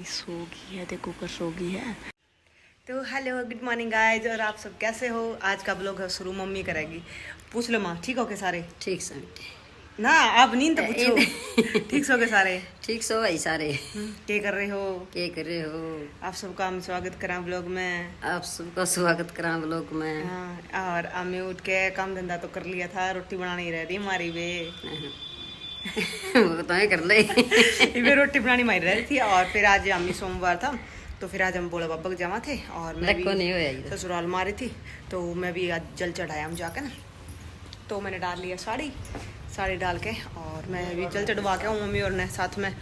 सो गई है, देखो कर सो गई है। तो हेलो गुड मॉर्निंग गाइज, और आप सब कैसे हो। आज का ब्लॉग शुरू मम्मी करेगी। पूछ लो माँ, ठीक हो के सारे? ठीक सो ना आप नींद तो पूछो। ठीक सो के सारे? ठीक सो भाई सारे। क्या कर रहे हो? क्या कर रहे हो? आप सबका हम स्वागत करा ब्लॉग में। आप सबका स्वागत करा ब्लॉग में। हाँ, और अम्मी उठ के काम धंधा तो कर लिया था, रोटी बनानी रह रही हमारी वे। वो तो है कर ले। वे रोटी बनानी मारी रह रही थी। और फिर आज अम्मी सोमवार था तो फिर आज हम बोले बाबा के जमा थे और मैं भी ससुराल मारी थी, तो मैं भी आज जल चढ़ाया हम जाकर ना। तो मैंने डाल लिया साड़ी डाल के, और मैं भी जल चढ़वा के आऊँ मम्मी और ने साथ में।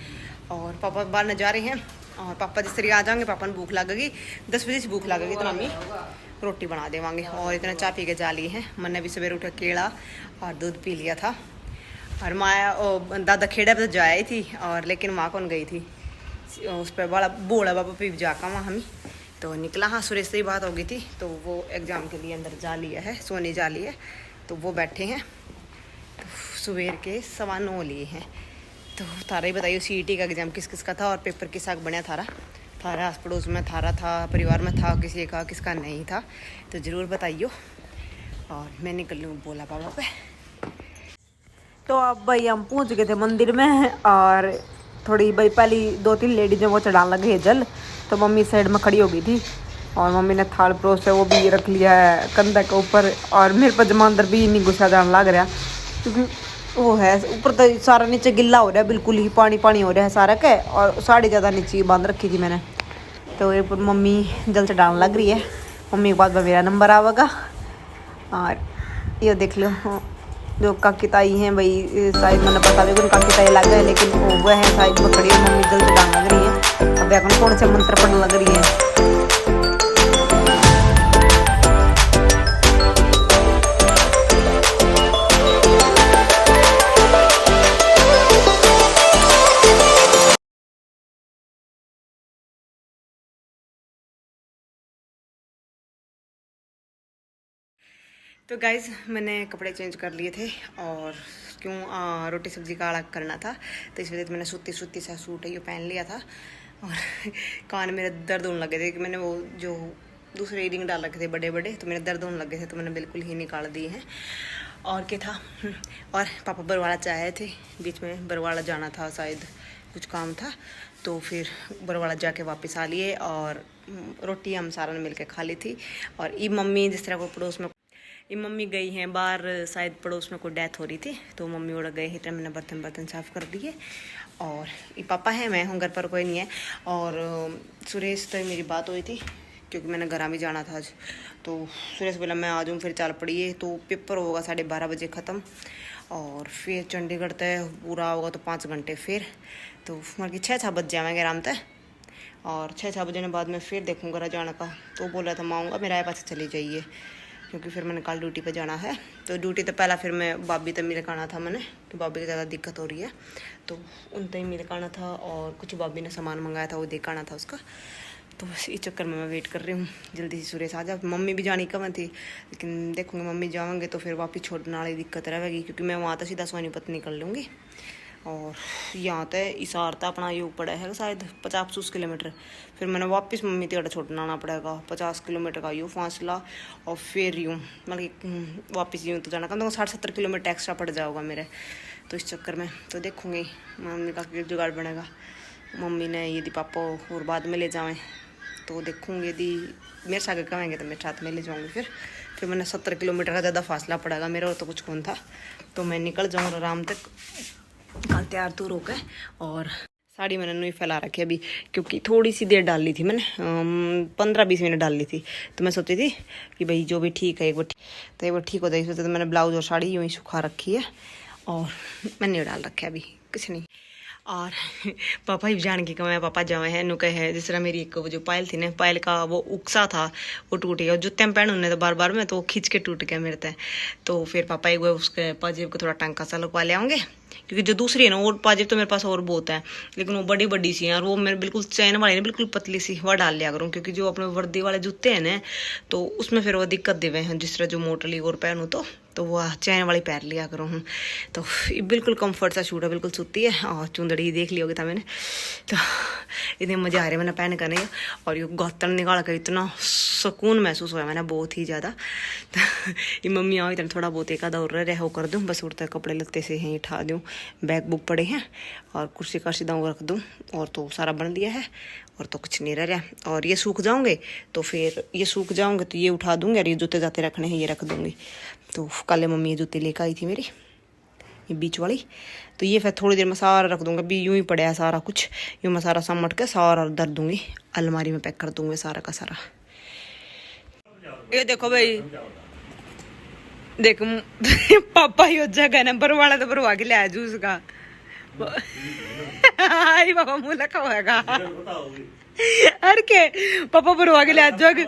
और पापा बाहर न जा रहे हैं, और पापा जिस तरीके आ जाएंगे पापा ने भूख लगेगी 10 बजे से भूख लगेगी तो मम्मी रोटी बना देवांगे। और इतना चाय पी के जा लिए हैं। मैंने भी सवेरे उठ केला और दूध पी लिया था। और माँ दादा खेड़ा पर जाई थी, और लेकिन माँ कौन गई थी उस पर बड़ा बोला बाबा पी जाका वहाँ हमें तो निकला। हाँ, सुरेश से ही बात हो गई थी, तो वो एग्ज़ाम के लिए अंदर जा लिया है, सोने जा लिया है, तो वो बैठे हैं। तो सवेर के 9:15 लिए हैं। तो थारा ही बताइए CET का एग्ज़ाम किस किस का था और पेपर किस बना थारा आस पड़ोस में थारा था, परिवार में था किसी का, किसका नहीं था, तो ज़रूर बताइए। और मैं निकल लूँ बोला बाबा पे। तो अब भाई हम पहुँच गए थे मंदिर में, और थोड़ी भाई पहली 2-3 लेडीज़ें वो चढ़ाने लगे है जल, तो मम्मी साइड में खड़ी हो गई थी, और मम्मी ने थाल परोस है वो भी रख लिया है कंधे के ऊपर। और मेरे पर जमा अंदर भी नहीं गुस्सा जान लग रहा, क्योंकि वो है ऊपर तो सारा नीचे गिल्ला हो रहा है, बिल्कुल ही पानी हो रहा है सारा के, और साड़ी ज़्यादा नीचे बांध रखी थी मैंने। तो एक मम्मी जल चढ़ाने लग रही है। मम्मी के बाद में मेरा नंबर आवेगा। और ये देख लो जो काकी ताई हैं भाई, शायद मैंने पता भी काकी ताई लग गए, लेकिन वो है शायद में खड़ी है। मम्मी जल चढ़ाने लग रही है। अब देखो कौन से मंत्र पढ़ने लग रही है। तो गाइज़ मैंने कपड़े चेंज कर लिए थे, और क्यों रोटी सब्जी का अलग करना था, तो इस वजह से मैंने सूती सा सूट है ये पहन लिया था। और कान मेरे दर्द होने लगे थे कि मैंने वो जो दूसरे ईयरिंग डाल रखे थे बड़े, तो मेरे दर्द होने लगे थे, तो मैंने बिल्कुल ही निकाल दिए हैं। और क्या था, और पापा बरवाड़ा चाहे थे, बीच में बरवाड़ा जाना था, शायद कुछ काम था, तो फिर बरवाड़ा जाके वापस आ लिए। और रोटी हम सारा ने मिल के खा ली थी। और ये मम्मी जिस तरह को पड़ोस में ये मम्मी गई हैं बाहर, शायद पड़ोस में कोई डेथ हो रही थी, तो मम्मी उड़ गए तो मैंने बर्तन साफ़ कर दिए। और ये पापा है, मैं हूँ, घर पर कोई नहीं है। और सुरेश तो मेरी बात हुई थी, क्योंकि मैंने घर भी जाना था आज, तो सुरेश बोला मैं आ जाऊँ, फिर चल पड़िए। तो पेपर होगा 12:30 बजे ख़त्म, और फिर चंडीगढ़ तय पूरा होगा तो 5 घंटे फिर, तो मतलब कि 6 बज जाएंगे आराम तय। और 6 बजे बाद में फिर देखूँगा जाने का। तो बोल रहा था मैं आऊँगा, मेरा पास चली जाइए, क्योंकि फिर मैंने कल ड्यूटी पे जाना है। तो ड्यूटी तो पहला फिर मैं भाभी तक मिल आना था मैंने, कि भाभी को ज़्यादा दिक्कत हो रही है, तो उन तक मिल आना था। और कुछ भाभी ने सामान मंगाया था वो देख आना था उसका। तो बस इस चक्कर में मैं वेट कर रही हूँ जल्दी से सुरेश आ जा। मम्मी भी जानी कम थी, लेकिन देखूँगी मम्मी जाएंगे तो फिर वापस छोड़ने वाली दिक्कत रहेगी, क्योंकि मैं वहाँ तो सीधा सोनीपत निकल लूँगी। और यहाँ तक इसार था अपना योग पड़ा है शायद 50-50 किलोमीटर। फिर मैंने वापस मम्मी तेरा छोड़ना आना पड़ेगा, 50 किलोमीटर का यूँ फासला। और फिर यूँ मतलब वापस यूँ तो जाना कम 60-70 किलोमीटर एक्स्ट्रा पड़ जाएगा मेरे। तो इस चक्कर में तो देखूँगी मम्मी का जुगाड़ बनेगा। मम्मी ने यदि पापा और बाद में ले जाएँ तो देखूँगी, यदि मेरे साथ कहेंगे तो मेरे साथ में ले जाऊँगी। फिर मैंने 70 किलोमीटर का ज़्यादा फासला पड़ेगा मेरा, और तो कुछ कौन था, तो मैं निकल जाऊँगा आराम तक। कल तैयार तो रोक है। और साड़ी मैंने नहीं फैला रखी अभी, क्योंकि थोड़ी सी देर डाल ली थी मैंने, 15-20 मिनट डाल ली थी। तो मैं सोची थी कि भाई जो भी ठीक है एक बार ठीक हो जाएगी। तो मैंने ब्लाउज और साड़ी यूँ ही सुखा रखी है, और मैंने नहीं डाल रखा है अभी कुछ नहीं। और पापा ही जान के कमाया, पापा जावे हैं नुके है। जिस तरह मेरी एक वो जो पायल थी ना, पायल का वो उकसा था वो टूट गया। जूते में पहन उन्हें तो बार में तो खींच के टूट गया मेरे तय। तो फिर पापा एक बार उसके पाजेब को थोड़ा टंका सा लगवा ले आएंगे, क्योंकि जो दूसरी है ना वो पाजेब तो मेरे पास और बहुत है, लेकिन वो बड़ी सी हैं, और वो मेरे बिल्कुल चैन वाली ना बिल्कुल पतली सी वह डाल लिया करूँ। क्योंकि जो अपने वर्दी वाले जूते हैं ना, तो उसमें फिर वो दिक्कत देवे हैं, जिस तरह जो मोटरली और पहनूँ तो वो चैन वाली पैर लिया करो हूँ। तो ये बिल्कुल कंफर्ट सा शूट है, बिल्कुल सूती है और चुंदड़ी देख ली होगी था मैंने। तो इतने मज़े आ रहे मैंने पहन करने और ये गौतन निकाल कर इतना सुकून महसूस हुआ मैंने बहुत ही ज़्यादा। तो ये मम्मी आओ इतना थोड़ा बहुत एक आधा और रह हो कर दूँ, बस उड़ता कपड़े लत्ते से यहीं उठा दूँ, बैग बुक पड़े हैं और कुर्सी कर्सी दाऊँ रख दूँ और तो सारा बन दिया है और तो कुछ नहीं रह रहा। और ये सूख जाओगे तो फिर ये सूख जाओगे तो ये उठा दूँगी और ये जूते जाते रखने हैं ये रख दूँगी। तो कल मम्मी ये जूते लेकर आई थी मेरी, ये बीच वाली, तो ये फिर थोड़ी देर में सारा रख दूँगा। अभी यूँ ही पड़ा है सारा कुछ, यूँ मैं सारा समट के सारा धर दूँगी अलमारी में, पैक कर दूँगी सारा का सारा। ये देखो भाई, देख पापा ही जगह ना भरवाड़ा तो भरवा के लिया जूस का। आई पापा मुँह लगा होगा अरे के पापा भरवा के लिया जग।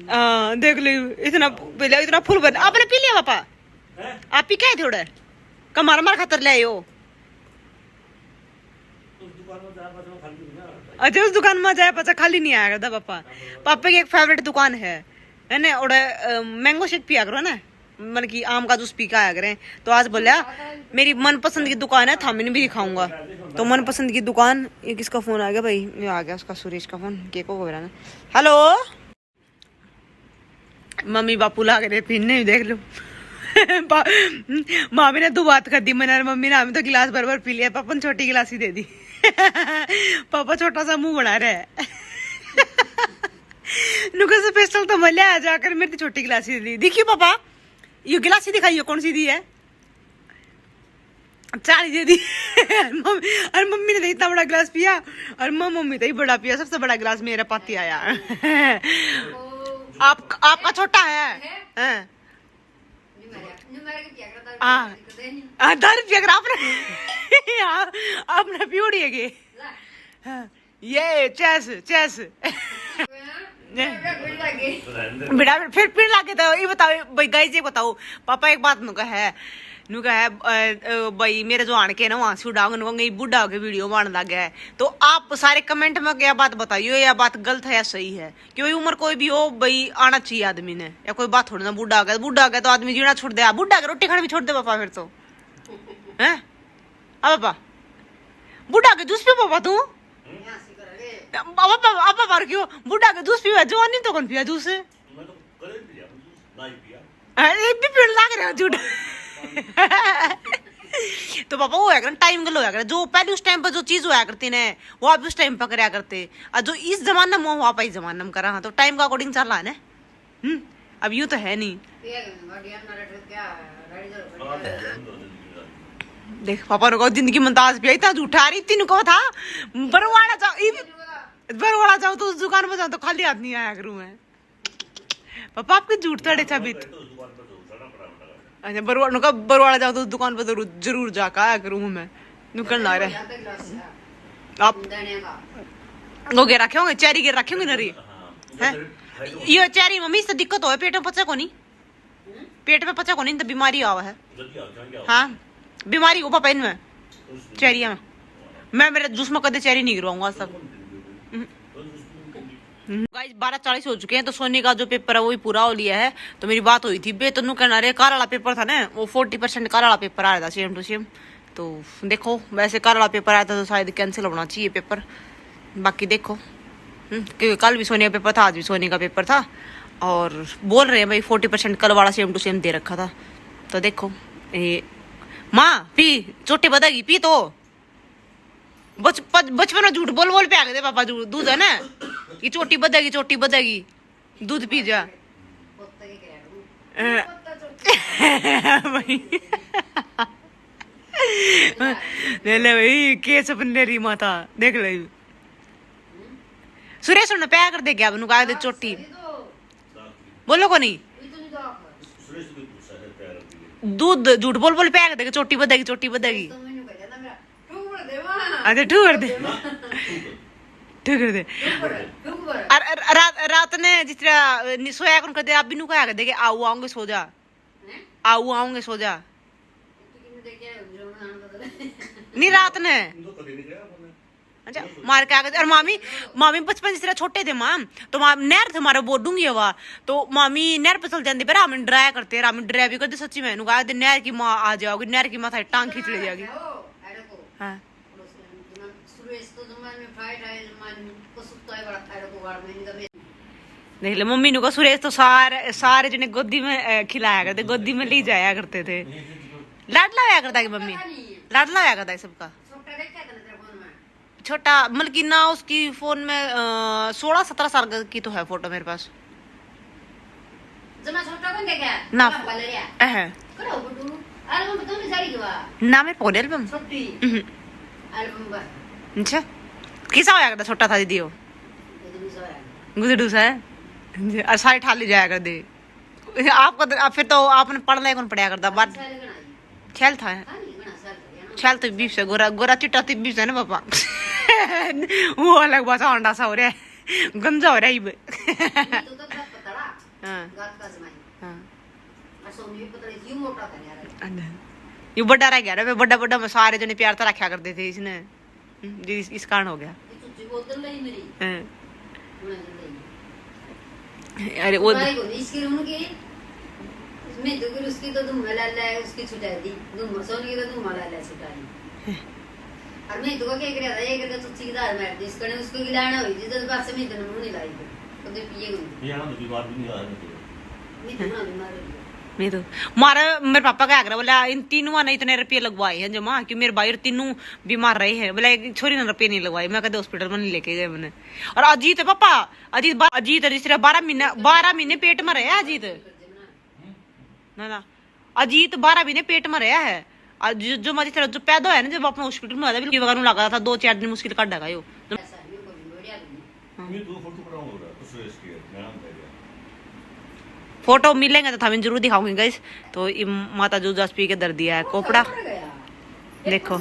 हाँ देख लो इतना पहले इतना फुल बन आपने पी लिया पापा, आप पी क्या थोड़ा कमार मार खातर ले आयो। अच्छा उस दुकान में जाए पचा खाली नहीं आया करता पापा। पापा की एक फेवरेट दुकान है ना, और मैंगो शेक पिया करो ना, मतलब कि आम का जूस पी के आया करें। तो आज बोला मेरी मनपसंद की दुकान है, थामिन भी दिखाऊंगा। तो मनपसंद की दुकान, ये किसका फोन आ गया भाई, ये आ गया उसका सुरेश का फोन, के को बोला ना। हेलो मम्मी बापू ला के पीने देख लो। मामी ने 2 बात कर दी मैंने, मम्मी ने हमें तो गिलास भर भर पी लिया, पापा ने छोटी गिलास ही दे दी। पापा छोटा सा मुंह बना रहे है। नुका से पेस्टल तो मले आ जाकर मेरी छोटी गिलास ही दी। देखिए पापा ये गिलास ही दिखाइए कौन सी दी है, 40 दे दी। और मम्मी ने इतना बड़ा गिलास पिया और मम्मी तो ही बड़ा पिया, सबसे बड़ा गिलास मेरा पाती आया। आपका छोटा है 10 रुपया आपने पियोड़ी है ये चेस बेटा फिर पीने लागे। तो ये बताओ भाई गाइस, ये बताओ पापा एक बात नुका है भाई मेरे जो आन के ना वहां से उड़ाऊंगे बुढ़ा होके वीडियो बनाने लग गया है। तो आप सारे कमेंट में क्या बात बताइए, या बात गलत है या सही है, क्योंकि उम्र कोई भी हो भाई आना चाहिए आदमी ने, या कोई बात थोड़ी ना। बुढ़ा आ गया तो आदमी जीना छोड़ दे, बुढ़ा के रोटी खाना भी छोड़ दे पापा फिर तो है। पापा बुढ़ा के जूस पी पापा तू पापा क्यों बुढ़ा के जूस पीवा, जवान नहीं तो कौन पिया जूस पीने लग रहा झूठ। तो पापा वो है टाइम गल होया करे, जो पहले उस टाइम पर जो चीज होया करती ने वो आप उस टाइम पर करया करते, और जो इस जमाने में वो आप इस जमाने में करा। तो टाइम का अकॉर्डिंग चल रहा है ना। अब यूं तो है नहीं। देख पापा ने कहा जिंदगी मंदाज भी इतना झूठा रही तीन को था। बरवाड़ा जाओ तो उस दुकान पर जाओ तो खाली हाथ नहीं आया करूं मैं। पापा आपके झूठ थोड़े साबित। अच्छा बरवाड़ा जाओ तो उस दुकान पर जरूर जाकर आया करूं मैं। निकल ला रहे आप वो गिर रखे होंगे, चेरी गिर रखे होंगे नरी है। ये चेरी मम्मी से दिक्कत हो पेट में पचा को नहीं, पेट में पचा को नहीं तो बीमारी आवा है। हाँ बीमारी हो पापा इनमें चेरिया में। मैं मेरे जूस में कदे चेरी नहीं गिरवाऊंगा सब। गाइस 12:40 हो चुके हैं, तो सोनी का जो पेपर है वो भी पूरा हो लिया है। तो मेरी बात हुई थी बेतनु कहना रे कार वाला पेपर था ना, वो 40% कार वाला पेपर आया था सेम टू सेम। तो देखो वैसे कार वाला पेपर आया था तो शायद कैंसिल होना चाहिए पेपर, बाकी देखो। क्योंकि कल भी सोनी का पेपर था, आज भी सोनी का पेपर था, और बोल रहे हैं भाई 40% कल वाला सेम टू सेम दे रखा था। तो देखो ये माँ पी चोटी बदेगी पी तो बचपन में झूठ बोल बोल पे आ गए थे पापा। दूध है ना ये चोटी बदेगी दूध पी जा। ले भाई के सपने रही माता देख ले। सुरेश ने प्यार कर दे क्या बनू का चोटी बोलो को नहीं दूध झूठ बोल बोल प्यार कर देगा चोटी बदेगी। अच्छा ठूकर दे रात ने जिस तरह सोया कर दे आप भी नु कहा देखे आऊंगे सो जा नहीं रात ने अच्छा मार के आ गए। और मामी मामी बचपन जिस तरह छोटे थे माम तो नहर थे हमारा बहुत डूंगी हवा तो मामी नहर पे चल जाते पर रामी डराया करते रामी डराया भी करते सच्ची मैंने कहा नहर की माँ आ जाओगी नहर की माँ था टांग खींच ले जाएगी। हाँ देख ले मम्मी ने को सुरेश तो सारे सारे जने गोदी में खिलाया करते गोदी में ले जाया करते थे लाडला होया करता है मम्मी लाडला होया करता है सबका छोटा मतलब कि ना उसकी फोन में 16-17 साल की तो है फोटो मेरे पास ना ना मेरे फोन एल्बम अच्छा किसा होया करता छोटा था दीदी वो गुजडू सा है और सारे ठाली जाया कर दे आपको फिर तो आपने पढ़ना कौन पढ़ाया करता बात छेल था छेल तो बीफ से गोरा गोरा चिट्टा तो बीफ है ना पापा वो अलग भाषा अंडा सा हो रहा है गंजा हो रहा है ये बड़ा रह गया बड़ा बड़ा में सारे जने प्यार तो रखा करते थे इसने इस कारण हो गया। अरे वो उसकी तो धुम्मा लाला है उसकी छुटा दी धुम्मा सोनी की तो धुम्मा लाला छुटा दी और मैं तो क्या कर रहा था ये कहता तो सीधा मार दे इसने उसको गिलाना हुई जिस तरह से मैं तो नहीं लाई तो पिए गई ये ना तो बीमार भी नहीं आ रहा मैं तो मारा मेरे पापा का आगरा बोला इन तीनों ने इतने रुपये लगवाए हैं जमा कि मेरे भाई तीनों बीमार रहे हैं बोला एक छोरी ने रुपये नहीं लगवाए मैं कहते हॉस्पिटल में नहीं लेके गए मैंने। और अजीत है पापा अजीत जिस 12 महीने पेट में रहा अजीत ना अजीत 12 महीने पेट में रहा है और जो जिस तरह जो पैदा है ना जब अपने हॉस्पिटल में वगैरह लगा था 2-4 दिन मुश्किल काट देगा यो फोटो मिलेंगे तो हमें जरूर दिखाऊंगी गाइस। तो माता जूजास पी के दर दिया है कोपड़ा देखो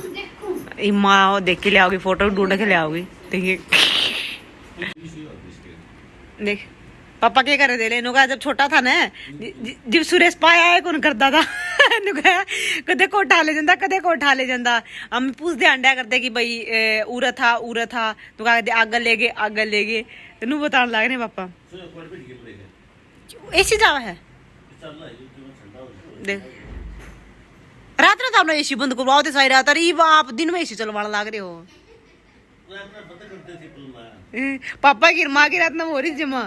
माँ देख के ले आओगी फोटो ढूंढ के ले आओगी देखिए देख पापा क्या करे दे लेनो का जब छोटा था ना जब सुरेश पाया है कौन करता था कदे को उठा ले जाता कदे को उठा ले जाता हम पूछ दे अंडा करते कि भाई उरा था तो कहा आगे ले गए तेन बताने लग रहे पापा एसी जावा है देख रात रात आपने एसी बंद करवाओ तो सही रात आप दिन में एसी चलवाने लग रहे हो पापा की माँ की रात ना हो रही जमा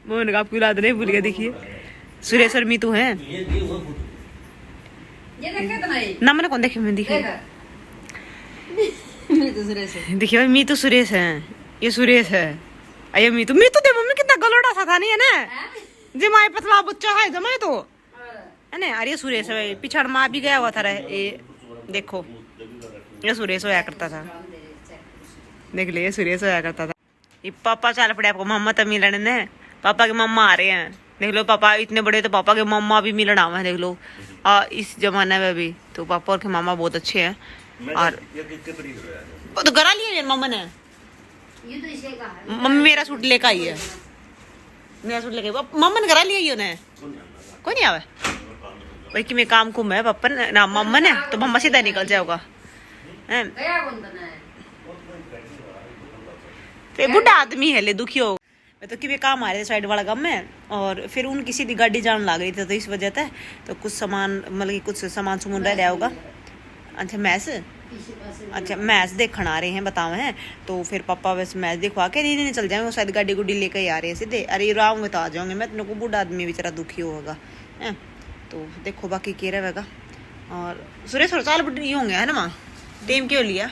मोहन का आपकी औलाद नहीं भूल गया देखिए सुरेश और मीतू है ना मैंने कौन देखे मैं देखिए देखिए मीतू सुरेश है ये सुरेश है अये मीतू दे मम्मी कितना गलोड़ा सा था नहीं है ना जमाए पतला बच्चा है जमाए तो है ना। अरे सुरेश है पिछड़ माँ भी गया हुआ था ये देखो ये सुरेश होया करता था देख ले ये सुरेश होया करता था। ये पापा चल पड़े आपको मम्मा तो मिलने ने पापा के मम्मा आ रहे हैं देख लो पापा इतने बड़े तो पापा के मम्मा भी मिलने आवे हैं देख लो इस जमाने में भी तो पापा और के मामा बहुत अच्छे हैं। और तो करा लिया मम्मा ने मम्मी मेरा सूट लेकर आई है मेरा सूट लेके मम्मा ने करा लिया ये उन्हें कोई नहीं आवे भाई कि मैं काम कुम है पापा ना मम्मा ने तो मम्मा सीधा निकल जाओगा बुढ़ा आदमी है ले दुखी हो मैं तो कि काम आ रहे थे साइड वाला काम में और फिर उनकी सीधी गाड़ी जान लग रही थी तो इस वजह से तो कुछ सामान मतलब कि कुछ सामान सुमन रह होगा। अच्छा मैच देखने आ रहे हैं बताओ हैं तो फिर पापा बस मैच दिखवा के नहीं चल जाएंगे वो शायद गाड़ी गुड्डी लेकर ही आ रहे हैं सीधे अरे राऊंगे तो आ जाऊंगे मैं तेरे को बूढ़ा आदमी बेचारा दुखी होगा है तो देखो बाकी क्या रहेगा। और सुरेश और चाल बुढ़ी होंगे है ना माँ टेम क्यों लिया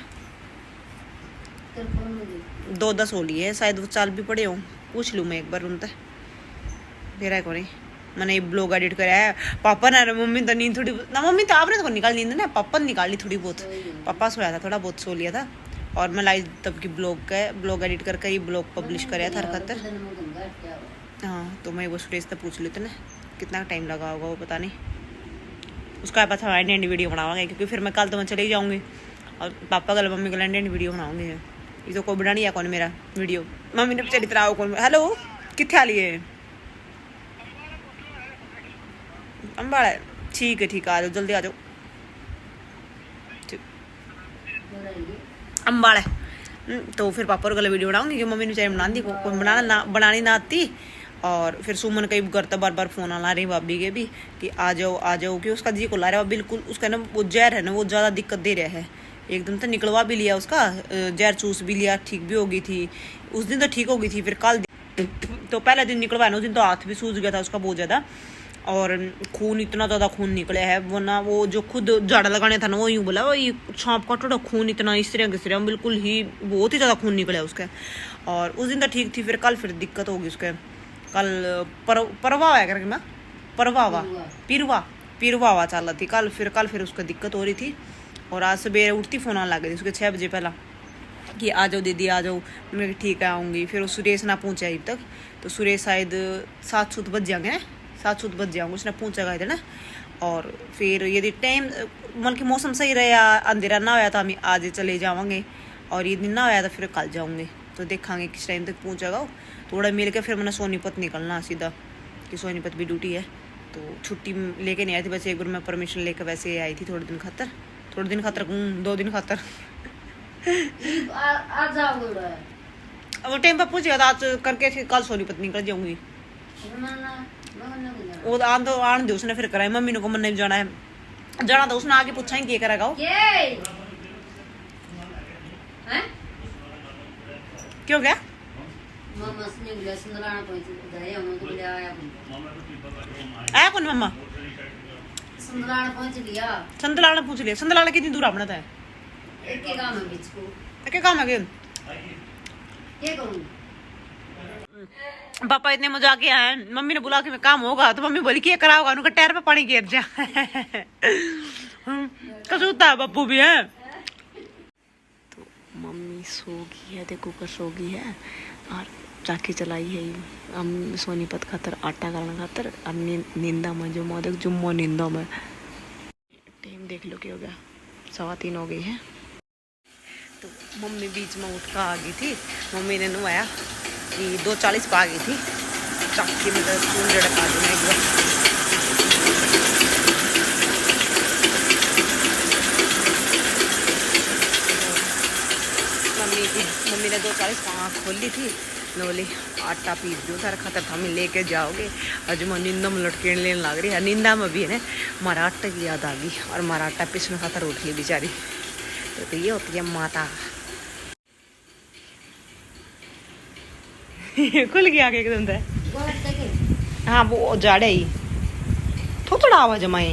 2-10 हो लिए शायद वो चाल भी पड़े हो पूछ लूँ मैं एक बार उनसे फिर है को नहीं मैंने ब्लॉग एडिट कराया पापा ना मम्मी तो नींद थोड़ी ना मम्मी तो आपने तो निकाल नींद ना पापा ने निकाल ली थोड़ी बहुत पापा सोया था थोड़ा बहुत सो लिया था और मैं लाइव तब की ब्लॉग एडिट करके ही ब्लॉग पब्लिश कराया था खतर। हाँ तो मैं वो सुरेश से पूछ लेते ना कितना टाइम लगा होगा वो पता नहीं उसका पास हम एंड वीडियो बनावांगे क्योंकि फिर मैं कल तो मैं चली जाऊँगी और पापा कल मम्मी कल एंड वीडियो बनाऊँगी ये तो कोई बना नहीं है कौन मेरा वीडियो मम्मी ने चली तरह कौन हेलो कितने आ लिए अम्बाड़ा ठीक है आ जाओ जल्दी आ जाओ। अम्बाड़ा तो फिर पापा और गला वीडियो बनाऊंगी कि मम्मी ने चाहे बनानी ना आती। और फिर सुमन कई करता बार बार फोन आ रही भाभी के भी कि आ जाओ कि उसका जी को ला रहा है बिल्कुल। उसका ना वो जहर है ना वो ज़्यादा दिक्कत दे रहा है। एकदम तो निकलवा भी लिया उसका, जहर चूस भी लिया, ठीक भी हो गई थी उस दिन तो ठीक हो गई थी। फिर कल तो पहले दिन निकलवाया ना उस दिन तो हाथ भी सूज गया था उसका बहुत ज़्यादा, और खून इतना ज़्यादा खून निकला है। वरना वो जो खुद झाड़ा लगाने था ना वो यूँ बोला वो ये छाँप काटो खून इतना इस तरह बिल्कुल ही बहुत ही ज़्यादा खून निकला उसका। और उस दिन तो ठीक थी, फिर कल फिर दिक्कत होगी उसके। कल परवा है करके मैं पिरवा चल रही थी कल फिर उसको दिक्कत हो रही थी। और आज सवेरे उठती फ़ोन आने लग गई उसके 6 बजे पहला कि आ जाओ दीदी आ जाओ। मैं ठीक है आऊँगी। फिर वो सुरेश ना पहुँचे अभी तक, तो सुरेश शायद 7 बज जाएंगे 7 बज जाऊँगा उसने पहुँचेगा इधर ना। और फिर यदि टाइम मतलब कि मौसम सही रहा अंधेरा ना होया तो हम आज चले जाएंगे, और यदि ना होया तो फिर कल जाऊँगे। तो देखेंगे किस टाइम तक पहुँचेगा वो। थोड़ा मिल के फिर मैंने सोनीपत निकलना सीधा कि सोनीपत भी ड्यूटी है। तो छुट्टी लेके नहीं आई थी, बस एक बार मैं परमिशन लेकर वैसे आई थी थोड़े दिन खातर 2 दिन खातर। वो टाइम पर पूछेगा तो आज करके फिर कल सोनीपत निकल जाऊंगी। वो आन दे उसने फिर कराई मम्मी ने को मन नहीं जाना तो उसने आगे पूछा ही क्या करेगा क्यों क्या आया कौन मम्मा संदलाना पूछ लिया। संदलाना कितनी दूर अपना था क्या काम है पापा इतने मजाक आए। मम्मी ने बोला कि मैं काम होगा तो मम्मी बोली क्या कराओगा उनका टायर पे पानी गिर जा। कसूता पप्पू भी है। तो मम्मी सो गई है, देखो कर सो गई है और चाकी चलाई है हम सोनीपत खातर आटा करना खातर। और नींदा में जो देख जुम्मो नींदा में टाइम देख लो क्या हो गया 3:15 हो गई है। तो मम्मी बीच में उठ कर आ गई थी। मम्मी ने नवाया कि 2:40 पर आ गई थी। चाकी में फूल लड़का देना एक बार। मम्मी ने 2:40 पर आँख खोल ली थी। मैं बोली आटा पीस दो सारा खतर था मैं लेके जाओगे। आज मैं नींदा में लटके लेने लग रही है। नींदा में भी है ना हमारा आटा की याद आ गई और हमारा आटा पीसने खातर उठ ली बेचारी। तो ये होती है माता। खुल गया आगे एकदम से। हाँ वो जाड़े ही थोड़ा आवाज जमाए